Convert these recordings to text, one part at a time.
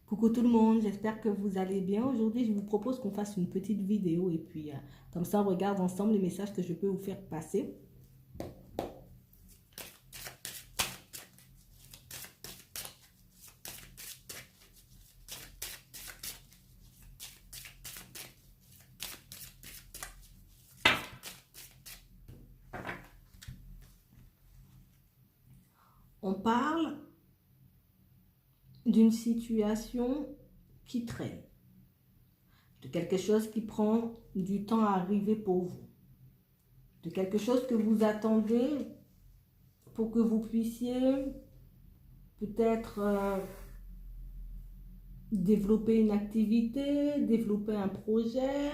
Coucou tout le monde, j'espère que vous allez bien. Aujourd'hui, je vous propose qu'on fasse une petite vidéo et puis comme ça, on regarde ensemble les messages que je peux vous faire passer. On parle d'une situation qui traîne, de quelque chose qui prend du temps à arriver pour vous, de quelque chose que vous attendez pour que vous puissiez peut-être développer une activité, développer un projet.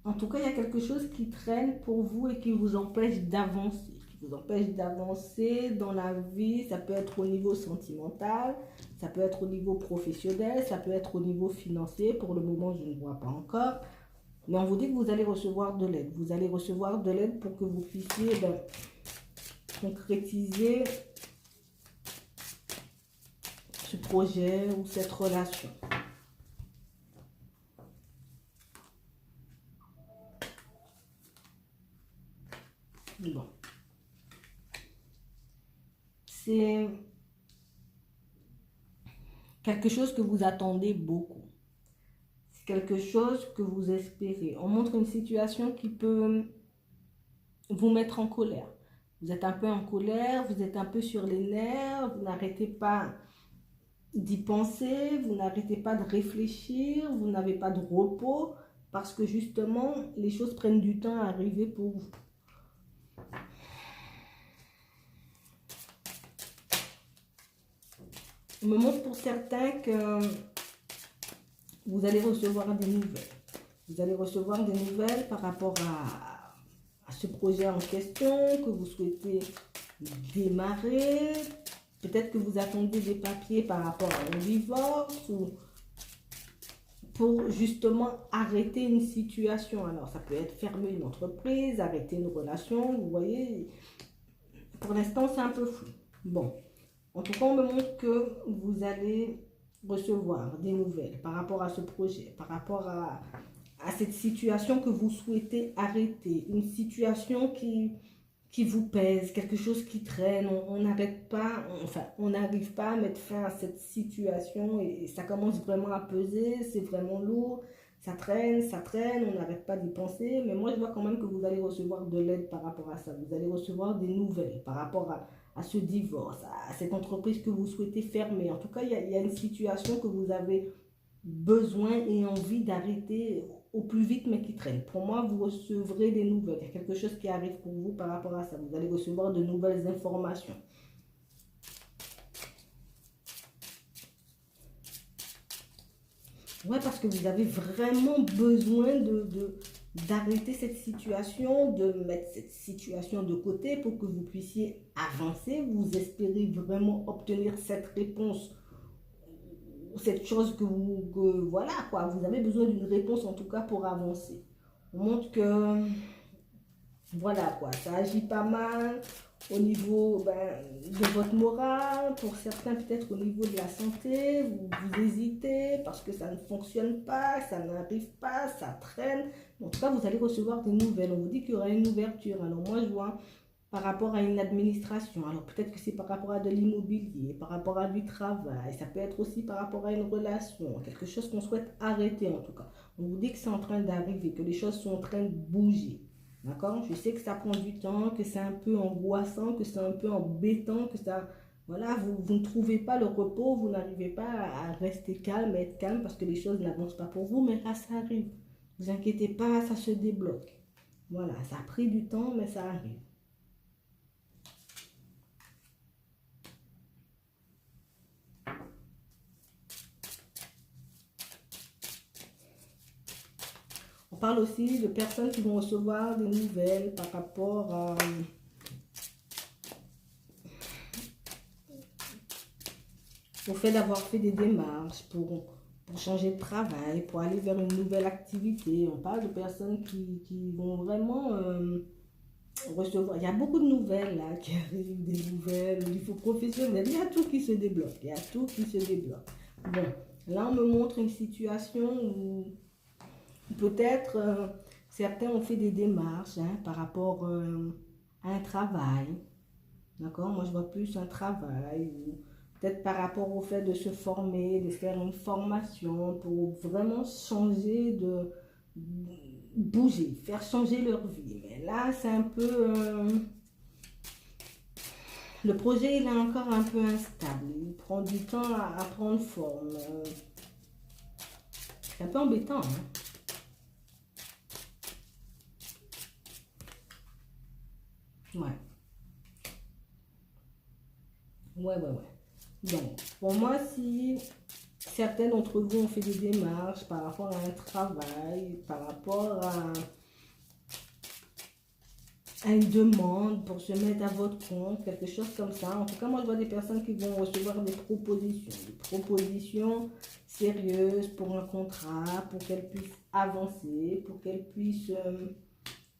En tout cas, il y a quelque chose qui traîne pour vous et qui vous empêche d'avancer. Qui vous empêche d'avancer dans la vie. Ça peut être au niveau sentimental, ça peut être au niveau professionnel, ça peut être au niveau financier. Pour le moment, je ne vois pas encore. Mais on vous dit que vous allez recevoir de l'aide. Vous allez recevoir de l'aide pour que vous puissiez concrétiser ce projet ou cette relation. Bon. C'est quelque chose que vous attendez beaucoup. C'est quelque chose que vous espérez. On montre une situation qui peut vous mettre en colère. Vous êtes un peu en colère, vous êtes un peu sur les nerfs, vous n'arrêtez pas d'y penser, vous n'arrêtez pas de réfléchir, vous n'avez pas de repos parce que justement, les choses prennent du temps à arriver pour vous. On me montre pour certains que vous allez recevoir des nouvelles. Vous allez recevoir des nouvelles par rapport à ce projet en question que vous souhaitez démarrer. Peut-être que vous attendez des papiers par rapport à un divorce ou pour justement arrêter une situation. Alors, ça peut être fermer une entreprise, arrêter une relation. Vous voyez, pour l'instant, c'est un peu flou. Bon, en tout cas, on me montre que vous allez recevoir des nouvelles par rapport à ce projet, par rapport à cette situation que vous souhaitez arrêter, une situation qui vous pèse, quelque chose qui traîne, on n'arrête pas, enfin, on n'arrive pas à mettre fin à cette situation et ça commence vraiment à peser, c'est vraiment lourd, ça traîne, on n'arrête pas d'y penser, mais moi je vois quand même que vous allez recevoir de l'aide par rapport à ça, vous allez recevoir des nouvelles par rapport à ce divorce, à cette entreprise que vous souhaitez fermer. En tout cas, il y a une situation que vous avez besoin et envie d'arrêter au plus vite, mais qui traîne. Pour moi, vous recevrez des nouvelles. Il y a quelque chose qui arrive pour vous par rapport à ça. Vous allez recevoir de nouvelles informations. Ouais, parce que vous avez vraiment besoin d'arrêter cette situation, de mettre cette situation de côté pour que vous puissiez avancer. Vous espérez vraiment obtenir cette réponse, cette chose voilà quoi, vous avez besoin d'une réponse en tout cas pour avancer. On montre que voilà quoi, ça agit pas mal au niveau de votre morale, pour certains peut-être au niveau de la santé, vous hésitez parce que ça ne fonctionne pas, ça n'arrive pas, ça traîne. En tout cas, vous allez recevoir des nouvelles. On vous dit qu'il y aura une ouverture. Alors moi, je vois par rapport à une administration. Alors peut-être que c'est par rapport à de l'immobilier, par rapport à du travail, ça peut être aussi par rapport à une relation, quelque chose qu'on souhaite arrêter en tout cas. On vous dit que c'est en train d'arriver, que les choses sont en train de bouger. D'accord? Je sais que ça prend du temps, que c'est un peu angoissant, que c'est un peu embêtant, que ça... Voilà, vous ne trouvez pas le repos, vous n'arrivez pas à rester calme, être calme parce que les choses n'avancent pas pour vous, mais là, ça arrive. Ne vous inquiétez pas, ça se débloque. Voilà, ça a pris du temps, mais ça arrive. On parle aussi de personnes qui vont recevoir des nouvelles par rapport au fait d'avoir fait des démarches pour changer de travail, pour aller vers une nouvelle activité. On parle de personnes qui vont vraiment recevoir. Il y a beaucoup de nouvelles là qui arrivent, des nouvelles au niveau professionnel. Il y a tout qui se débloque. Il y a tout qui se débloque. Bon, là on me montre une situation où peut-être certains ont fait des démarches par rapport à un travail. D'accord? Moi je vois plus un travail ou peut-être par rapport au fait de se former, de faire une formation pour vraiment changer de bouger, faire changer leur vie. Mais là, c'est un peu... le projet, il est encore un peu instable. Il prend du temps à prendre forme. C'est un peu embêtant. Hein? Ouais. Ouais. Donc, pour moi, si certains d'entre vous ont fait des démarches par rapport à un travail, par rapport à une demande pour se mettre à votre compte, quelque chose comme ça. En tout cas, moi, je vois des personnes qui vont recevoir des propositions sérieuses pour un contrat, pour qu'elles puissent avancer, pour qu'elles puissent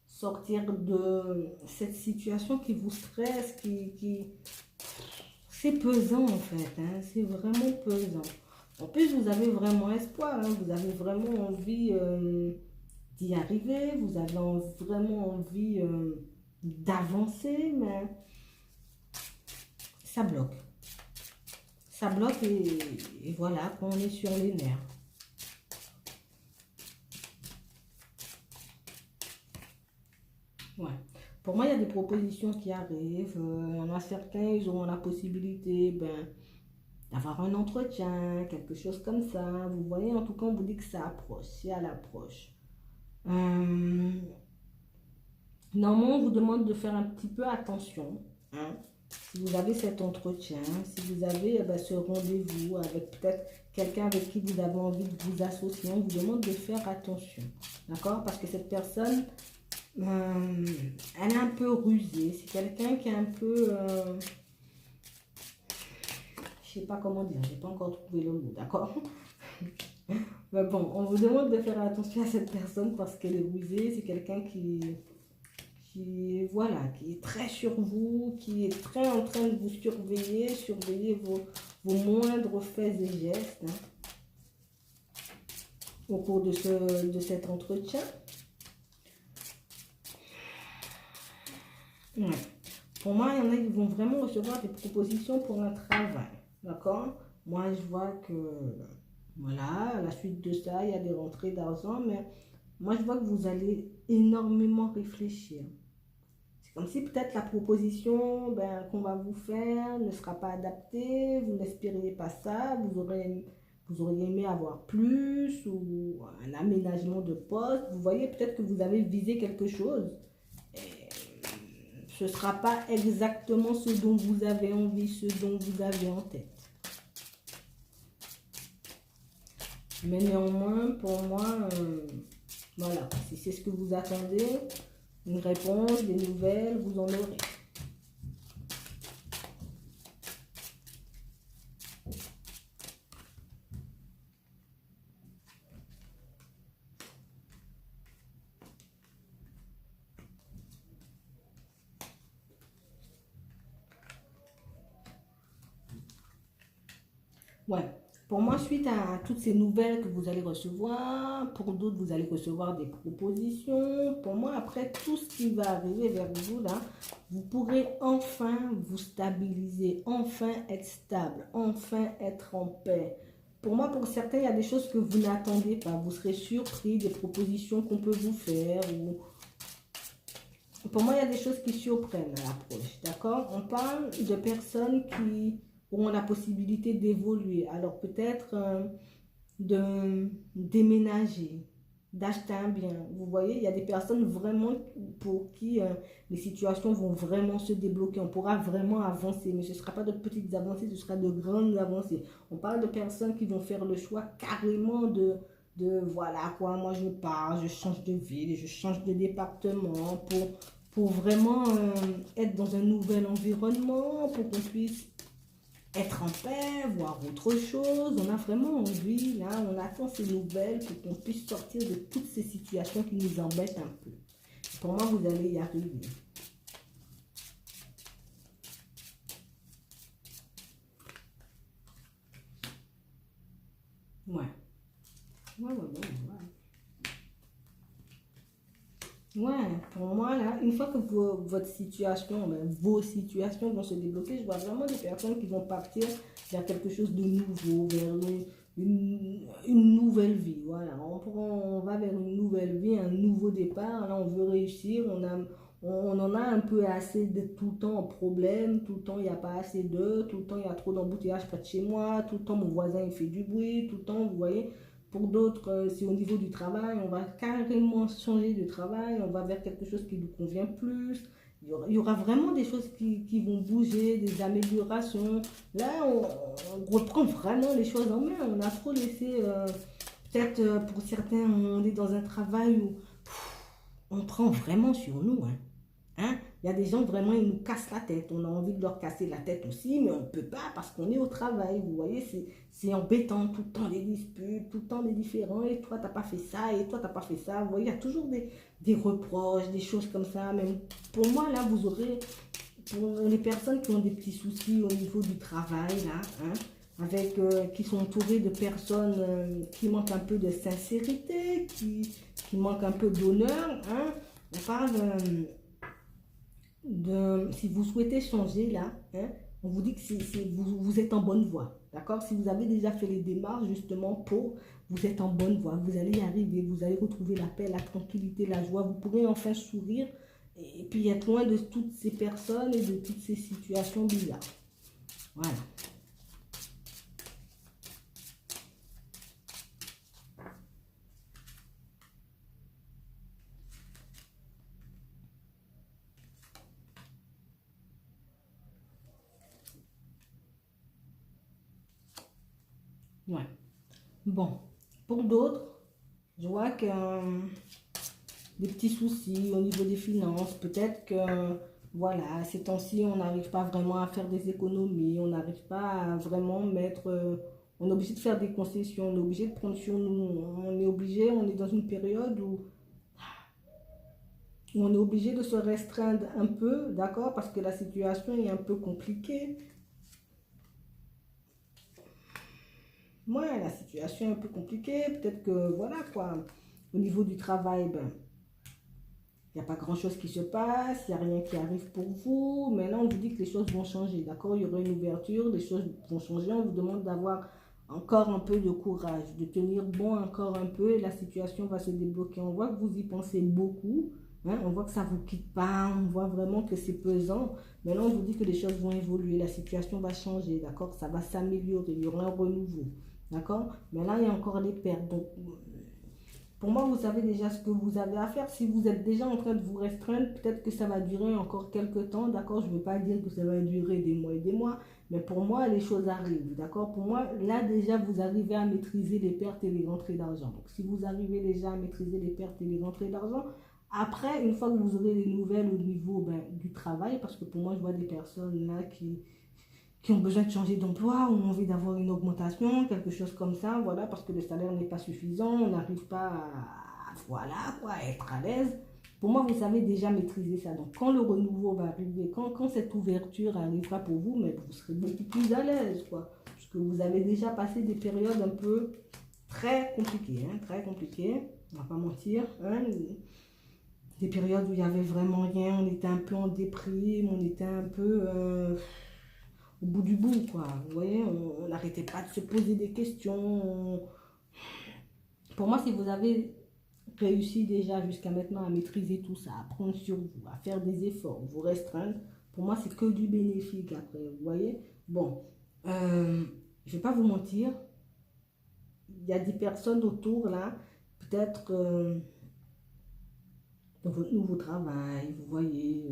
sortir de cette situation qui vous stresse, c'est pesant en fait, hein, c'est vraiment pesant. En plus, vous avez vraiment espoir, hein, vous avez vraiment envie d'y arriver, vous avez vraiment envie d'avancer, mais ça bloque. Ça bloque et voilà, on est sur les nerfs. Ouais. Pour moi, il y a des propositions qui arrivent. Il y en a certains, ils auront la possibilité d'avoir un entretien, quelque chose comme ça. Vous voyez, en tout cas, on vous dit que ça approche, c'est à l'approche. Normalement, on vous demande de faire un petit peu attention. Hein, si vous avez cet entretien, si vous avez ce rendez-vous avec peut-être quelqu'un avec qui vous avez envie de vous associer, on vous demande de faire attention. D'accord? Parce que cette personne, elle est un peu rusée. C'est quelqu'un qui est un peu... je sais pas comment dire, j'ai pas encore trouvé le mot, d'accord? Mais bon, on vous demande de faire attention à cette personne parce qu'elle est rusée. C'est quelqu'un qui est très sur vous, qui est très en train de vous surveiller vos moindres faits et gestes au cours de cet entretien. Ouais. Pour moi, il y en a qui vont vraiment recevoir des propositions pour un travail. D'accord? Moi, je vois que, voilà, à la suite de ça, il y a des rentrées d'argent, mais moi, je vois que vous allez énormément réfléchir. C'est comme si peut-être la proposition qu'on va vous faire ne sera pas adaptée, vous n'espériez pas ça, vous auriez aimé avoir plus ou un aménagement de poste. Vous voyez peut-être que vous avez visé quelque chose. Ce ne sera pas exactement ce dont vous avez envie, ce dont vous avez en tête. Mais néanmoins, pour moi, voilà, si c'est ce que vous attendez, une réponse, des nouvelles, vous en aurez. Ouais. Pour moi, suite à toutes ces nouvelles que vous allez recevoir, pour d'autres, vous allez recevoir des propositions. Pour moi, après tout ce qui va arriver vers vous, là, vous pourrez enfin vous stabiliser, enfin être stable, enfin être en paix. Pour moi, pour certains, il y a des choses que vous n'attendez pas. Vous serez surpris des propositions qu'on peut vous faire. Pour moi, il y a des choses qui surprennent à l'approche. D'accord? On parle de personnes qui auront la possibilité d'évoluer. Alors peut-être de déménager, d'acheter un bien. Vous voyez, il y a des personnes vraiment pour qui les situations vont vraiment se débloquer. On pourra vraiment avancer, mais ce ne sera pas de petites avancées, ce sera de grandes avancées. On parle de personnes qui vont faire le choix carrément de voilà quoi, moi je pars, je change de ville, je change de département pour vraiment être dans un nouvel environnement, pour qu'on puisse être en paix, voir autre chose. On a vraiment envie, là, on attend ces nouvelles pour qu'on puisse sortir de toutes ces situations qui nous embêtent un peu. Pour moi, vous allez y arriver. Ouais. Ouais, ouais, ouais, ouais. Ouais, pour moi, là, une fois que votre situation, ben, vos situations vont se débloquer, je vois vraiment des personnes qui vont partir vers quelque chose de nouveau, vers une nouvelle vie. Voilà, on va vers une nouvelle vie, un nouveau départ. Là, on veut réussir, on en a un peu assez d'être tout le temps en problème, tout le temps il n'y a pas assez d'eux, tout le temps il y a trop d'embouteillages près de chez moi, tout le temps mon voisin il fait du bruit, tout le temps, vous voyez. Pour d'autres, c'est au niveau du travail, on va carrément changer de travail, on va vers quelque chose qui nous convient plus. Il y aura vraiment des choses qui vont bouger, des améliorations. Là, on reprend vraiment les choses en main. On a trop laissé, peut-être pour certains, on est dans un travail où on prend vraiment sur nous. Hein. Hein? Il y a des gens vraiment, ils nous cassent la tête. On a envie de leur casser la tête aussi, mais on ne peut pas parce qu'on est au travail. Vous voyez, c'est embêtant. Tout le temps des disputes, tout le temps des différends. Et toi, tu n'as pas fait ça, et toi, tu n'as pas fait ça. Vous voyez, il y a toujours des reproches, des choses comme ça. Même pour moi, là, vous aurez, pour les personnes qui ont des petits soucis au niveau du travail, là, hein, qui sont entourées de personnes qui manquent un peu de sincérité, qui manquent un peu d'honneur. Hein. On parle si vous souhaitez changer là, hein, on vous dit que vous êtes en bonne voie. D'accord? Si vous avez déjà fait les démarches justement vous êtes en bonne voie. Vous allez y arriver, vous allez retrouver la paix, la tranquillité, la joie. Vous pourrez enfin sourire et puis être loin de toutes ces personnes et de toutes ces situations bizarres. Voilà. Ouais. Bon. Pour d'autres, je vois que des petits soucis au niveau des finances. Peut-être que, voilà, ces temps-ci, on n'arrive pas vraiment à faire des économies. On n'arrive pas à vraiment mettre... on est obligé de faire des concessions. On est obligé de prendre sur nous. On est dans une période où on est obligé de se restreindre un peu, d'accord? Parce que la situation est un peu compliquée. Ouais, la situation est un peu compliquée. Peut-être que, voilà, quoi. Au niveau du travail, ben, il n'y a pas grand-chose qui se passe, il n'y a rien qui arrive pour vous. Maintenant, on vous dit que les choses vont changer, d'accord? Il y aura une ouverture, les choses vont changer. On vous demande d'avoir encore un peu de courage, de tenir bon encore un peu et la situation va se débloquer. On voit que vous y pensez beaucoup, hein? On voit que ça ne vous quitte pas, on voit vraiment que c'est pesant. Maintenant, on vous dit que les choses vont évoluer, la situation va changer, d'accord? Ça va s'améliorer, il y aura un renouveau, d'accord? Mais là, il y a encore des pertes. Donc, pour moi, vous savez déjà ce que vous avez à faire. Si vous êtes déjà en train de vous restreindre, peut-être que ça va durer encore quelques temps, d'accord? Je ne veux pas dire que ça va durer des mois et des mois, mais pour moi, les choses arrivent, d'accord? Pour moi, là déjà, vous arrivez à maîtriser les pertes et les rentrées d'argent. Donc, si vous arrivez déjà à maîtriser les pertes et les rentrées d'argent, après, une fois que vous aurez des nouvelles au niveau du travail, parce que pour moi, je vois des personnes là qui ont besoin de changer d'emploi, ou ont envie d'avoir une augmentation, quelque chose comme ça, voilà, parce que le salaire n'est pas suffisant, on n'arrive pas voilà, quoi, à être à l'aise. Pour moi, vous savez déjà maîtriser ça. Donc, quand le renouveau va arriver, quand cette ouverture arrivera pour vous, mais vous serez beaucoup plus à l'aise, quoi. Parce que vous avez déjà passé des périodes un peu très compliquées, hein, très compliquées, on va pas mentir, hein, des périodes où il n'y avait vraiment rien, on était un peu en déprime, on était un peu... au bout du bout, quoi. Vous voyez, on n'arrêtait pas de se poser des questions. Pour moi, si vous avez réussi déjà jusqu'à maintenant à maîtriser tout ça, à prendre sur vous, à faire des efforts, vous restreindre, pour moi, c'est que du bénéfique après, vous voyez. Bon, je ne vais pas vous mentir, il y a des personnes autour, là, peut-être dans votre nouveau travail, vous voyez...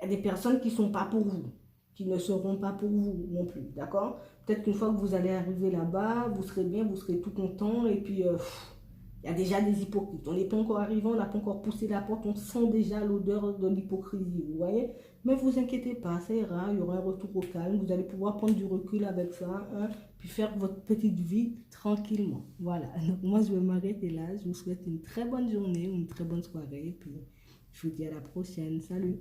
il y a des personnes qui ne sont pas pour vous, qui ne seront pas pour vous non plus, d'accord? Peut-être qu'une fois que vous allez arriver là-bas, vous serez bien, vous serez tout content, et puis il y a déjà des hypocrites. On n'est pas encore arrivé, on n'a pas encore poussé la porte, on sent déjà l'odeur de l'hypocrisie, vous voyez? Mais vous inquiétez pas, ça ira, il y aura un retour au calme, vous allez pouvoir prendre du recul avec ça, hein, puis faire votre petite vie tranquillement. Voilà, donc moi je vais m'arrêter là, je vous souhaite une très bonne journée, une très bonne soirée, puis je vous dis à la prochaine, salut!